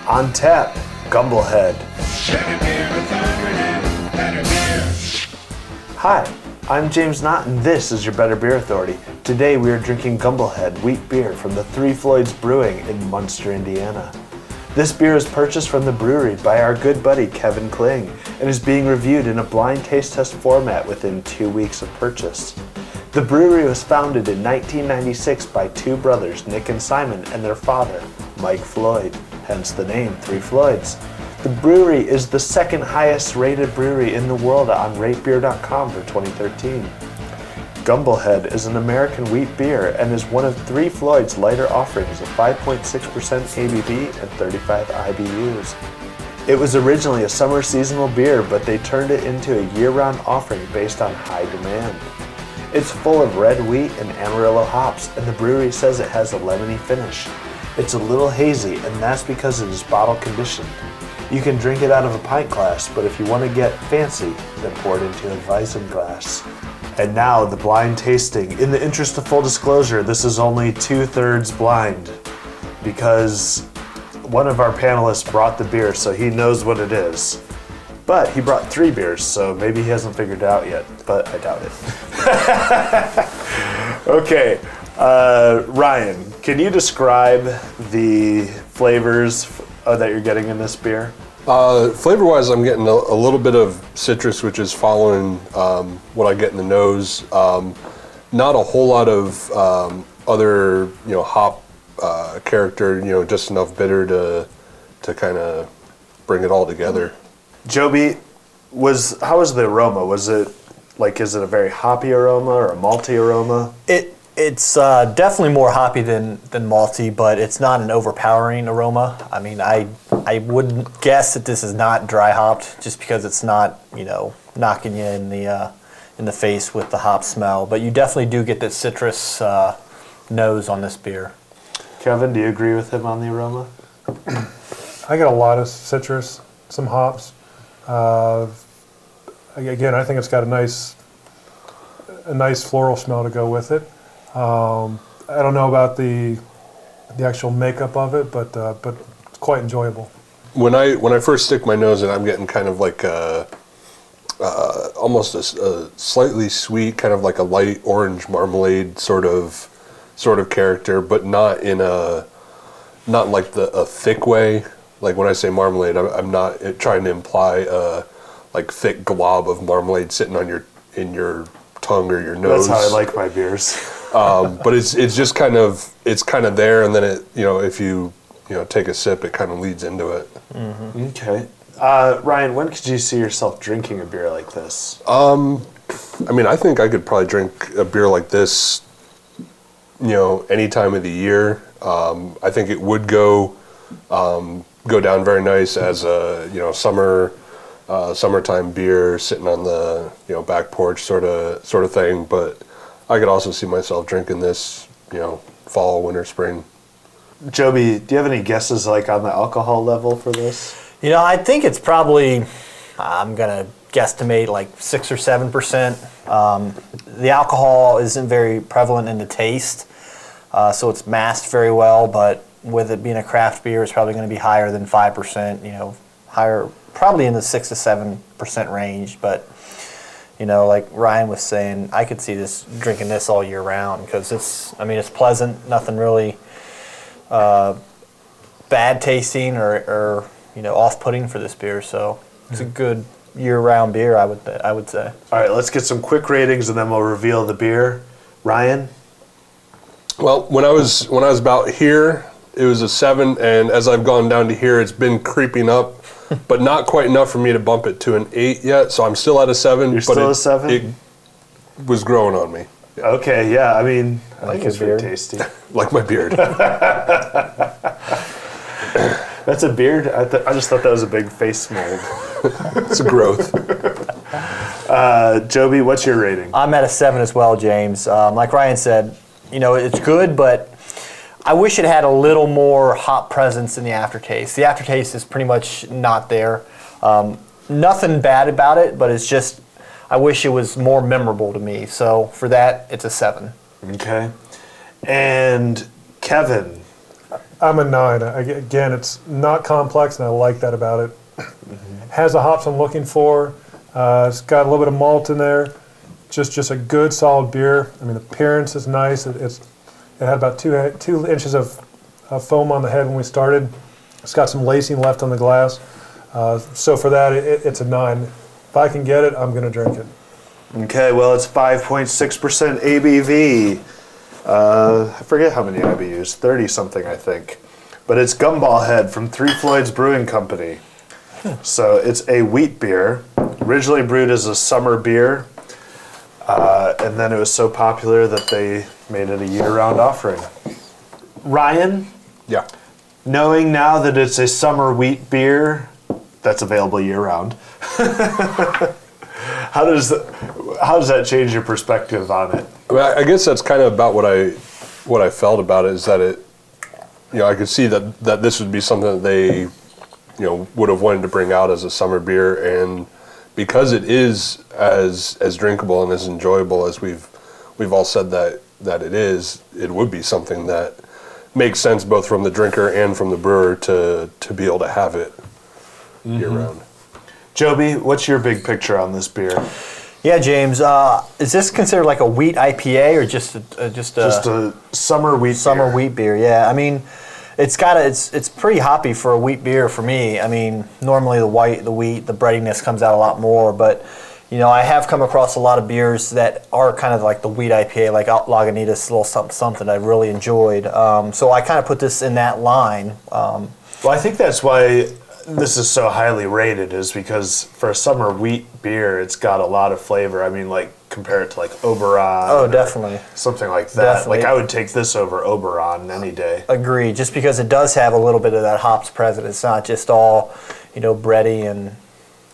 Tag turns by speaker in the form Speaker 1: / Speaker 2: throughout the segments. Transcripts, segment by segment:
Speaker 1: On tap, Gumballhead. Hi, I'm James Knott, and this is your Better Beer Authority. Today we are drinking Gumballhead Wheat Beer from the Three Floyds Brewing in Munster, Indiana. This beer is purchased from the brewery by our good buddy Kevin Kling and is being reviewed in a blind taste test format within 2 weeks of purchase. The brewery was founded in 1996 by two brothers, Nick and Simon, and their father, Mike Floyd, hence the name Three Floyds. The brewery is the second highest rated brewery in the world on ratebeer.com for 2013. Gumballhead is an American wheat beer and is one of Three Floyd's lighter offerings of 5.6% ABV and 35 IBUs. It was originally a summer seasonal beer, but they turned it into a year-round offering based on high demand. It's full of red wheat and Amarillo hops, and the brewery says it has a lemony finish. It's a little hazy, and that's because it is bottle conditioned. You can drink it out of a pint glass, but if you want to get fancy, then pour it into a Weizen glass. And now the blind tasting. In the interest of full disclosure, this is only 2/3 blind because one of our panelists brought the beer, so he knows what it is. But he brought 3 beers, so maybe he hasn't figured it out yet, but I doubt it. Okay, Ryan, can you describe the flavors that you're getting in this beer?
Speaker 2: Flavor-wise, I'm getting a little bit of citrus, which is following what I get in the nose. Not a whole lot of other, hop character. Just enough bitter to kind of bring it all together.
Speaker 1: Joby, how was the aroma? Was it is it a very hoppy aroma or a malty aroma?
Speaker 3: It's definitely more hoppy than malty, but it's not an overpowering aroma. I mean, I wouldn't guess that this is not dry hopped just because it's not, knocking you in the face with the hop smell. But you definitely do get that citrus nose on this beer.
Speaker 1: Kevin, do you agree with him on the aroma?
Speaker 4: I get a lot of citrus, some hops. Again, I think it's got a nice floral smell to go with it. I don't know about the actual makeup of it, but it's quite enjoyable.
Speaker 2: When I first stick my nose in, I'm getting kind of like almost a slightly sweet, kind of like a light orange marmalade sort of character, but not like a thick way. Like when I say marmalade, I'm not trying to imply a like thick glob of marmalade sitting on in your tongue or your nose.
Speaker 1: That's how I like my beers.
Speaker 2: But it's just kind of there, and then if you take a sip, it kind of leads into it.
Speaker 1: Mm-hmm. Okay, Ryan, when could you see yourself drinking a beer like this?
Speaker 2: I mean, I think I could probably drink a beer like this, any time of the year. I think it would go down very nice as a summertime beer sitting on the back porch sort of thing, but I could also see myself drinking this fall, winter, spring.
Speaker 1: Joby, do you have any guesses on the alcohol level for this?
Speaker 3: I think it's probably, I'm gonna guesstimate 6 or 7%. The alcohol isn't very prevalent in the taste, so it's masked very well, but with it being a craft beer, it's probably going to be higher than 5%, higher, probably in the 6 to 7% range. But, like Ryan was saying, I could see drinking this all year round because it's pleasant, nothing really bad tasting or off-putting for this beer. So it's a good year-round beer, I would say.
Speaker 1: All right, let's get some quick ratings and then we'll reveal the beer. Ryan?
Speaker 2: Well, when I was about here, it was a 7, and as I've gone down to here, it's been creeping up, but not quite enough for me to bump it to an 8 yet. So I'm still at a 7.
Speaker 1: You're still a 7?
Speaker 2: It was growing on me.
Speaker 1: Yeah. Okay, yeah. I mean, I
Speaker 3: like
Speaker 1: think it's very tasty.
Speaker 2: Like my beard.
Speaker 1: That's a beard? I just thought that was a big face mold.
Speaker 2: It's a growth.
Speaker 1: Joby, what's your rating?
Speaker 3: I'm at a 7 as well, James. Like Ryan said, it's good, but I wish it had a little more hop presence in the aftertaste. The aftertaste is pretty much not there. Nothing bad about it, but it's just, I wish it was more memorable to me. So for that, it's a 7.
Speaker 1: Okay. And Kevin?
Speaker 4: I'm a 9. Again, it's not complex, and I like that about it. Has the hops I'm looking for. It's got a little bit of malt in there. Just a good, solid beer. I mean, the appearance is nice. It had about 2 inches of foam on the head when we started. It's got some lacing left on the glass. So for that, it's a 9. If I can get it, I'm going to drink it.
Speaker 1: Okay, well, it's 5.6% ABV. I forget how many IBUs, 30-something, I think. But it's Gumballhead from Three Floyds Brewing Company. So it's a wheat beer, originally brewed as a summer beer, and then it was so popular that they made it a year-round offering. Ryan?
Speaker 2: Yeah.
Speaker 1: Knowing now that it's a summer wheat beer that's available year-round, how does that change your perspective on it?
Speaker 2: I mean, I guess that's kind of about what I felt about it, is that it, I could see that this would be something that they, would have wanted to bring out as a summer beer, and because it is as drinkable and as enjoyable as we've all said that it is, it would be something that makes sense both from the drinker and from the brewer to be able to have it year round.
Speaker 1: Joby, what's your big picture on this beer?
Speaker 3: Yeah, James. Is this considered like a wheat IPA or just a
Speaker 1: summer wheat
Speaker 3: beer? Yeah, I mean, it's pretty hoppy for a wheat beer for me. I mean, normally the wheat, the breadiness comes out a lot more, but I have come across a lot of beers that are kind of like the wheat IPA, like Lagunitas, a little something I really enjoyed. So I kind of put this in that line.
Speaker 1: Well, I think that's why this is so highly rated, is because for a summer wheat beer, it's got a lot of flavor. I mean, like, compare it to like Oberon.
Speaker 3: Oh, definitely.
Speaker 1: Something like that.
Speaker 3: Definitely.
Speaker 1: Like, I would take this over Oberon any day.
Speaker 3: Agree, just because it does have a little bit of that hops present. It's not just all, bready and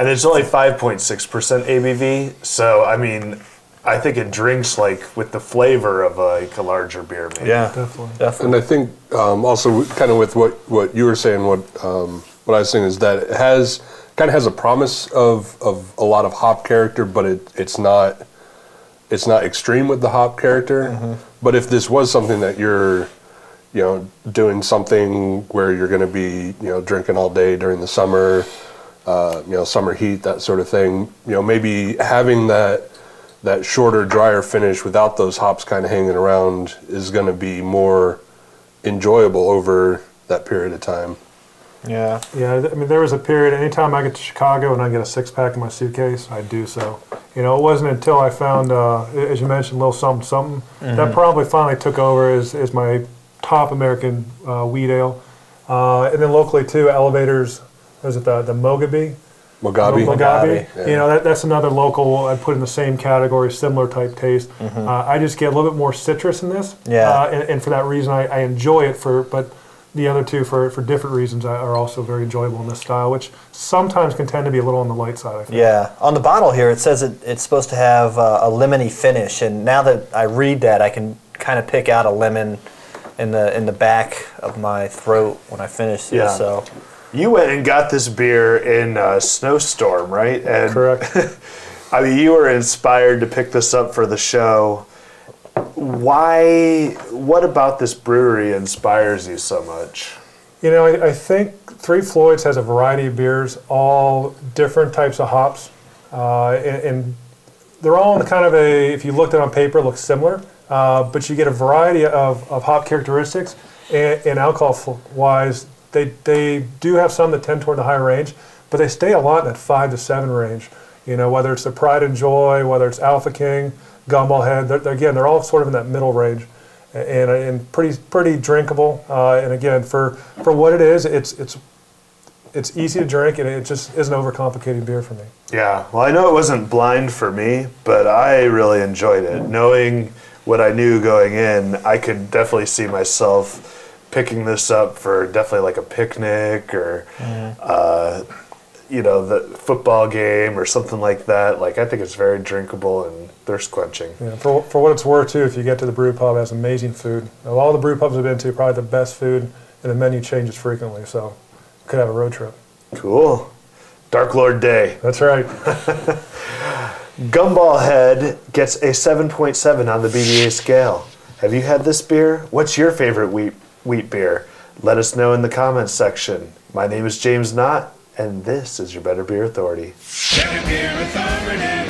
Speaker 1: it's only 5.6% ABV, so, I mean, I think it drinks, like, with the flavor of, like, a larger beer, maybe.
Speaker 3: Yeah,
Speaker 4: Definitely.
Speaker 2: And I think also kind of with what you were saying, what I was saying is that it kind of has a promise of a lot of hop character, but it's not extreme with the hop character. Mm-hmm. But if this was something that you're doing something where you're going to be drinking all day during the summer, summer heat, that sort of thing, maybe having that shorter, drier finish without those hops kind of hanging around is going to be more enjoyable over that period of time.
Speaker 3: Yeah.
Speaker 4: Yeah, I mean, there was a period, anytime I get to Chicago and I get a 6-pack in my suitcase, I do so. It wasn't until I found, as you mentioned, a little something, mm-hmm. that probably finally took over as my top American wheat ale. And then locally, too, Elevators, was it the Mogabe?
Speaker 2: Mogabe.
Speaker 4: Yeah. That's another local I'd put in the same category, similar type taste. Mm-hmm. I just get a little bit more citrus in this.
Speaker 3: Yeah.
Speaker 4: And for that reason, I enjoy it, but the other two, for different reasons, are also very enjoyable in this style, which sometimes can tend to be a little on the light side, I think.
Speaker 3: Yeah. On the bottle here, it says it's supposed to have a lemony finish, and now that I read that, I can kind of pick out a lemon in the back of my throat when I finish this.
Speaker 1: Yeah.
Speaker 3: So
Speaker 1: you went and got this beer in a snowstorm, right? And
Speaker 4: correct.
Speaker 1: I mean, you were inspired to pick this up for the show. Why? What about this brewery inspires you so much?
Speaker 4: I think Three Floyds has a variety of beers, all different types of hops, and they're all in kind of if you looked at it on paper, look similar, but you get a variety of hop characteristics, and alcohol-wise, they do have some that tend toward the higher range, but they stay a lot in that 5 to 7 range. Whether it's the Pride and Joy, whether it's Alpha King, Gumballhead, they're all sort of in that middle range, and pretty drinkable. And again, for what it is, it's easy to drink, and it just isn't overcomplicated beer for me.
Speaker 1: Yeah, well, I know it wasn't blind for me, but I really enjoyed it. Knowing what I knew going in, I could definitely see myself picking this up for definitely like a picnic or the football game or something like that. Like, I think it's very drinkable and thirst quenching.
Speaker 4: Yeah, for what it's worth too, if you get to the brew pub, it has amazing food. Of all the brew pubs I've been to, probably the best food, and the menu changes frequently, so could have a road trip.
Speaker 1: Cool. Dark Lord Day.
Speaker 4: That's right.
Speaker 1: Gumballhead gets a 7.7 on the BBA scale. Have you had this beer? What's your favorite wheat beer? Let us know in the comments section. My name is James Knott, and this is your Better Beer Authority.
Speaker 5: Better Beer Authority.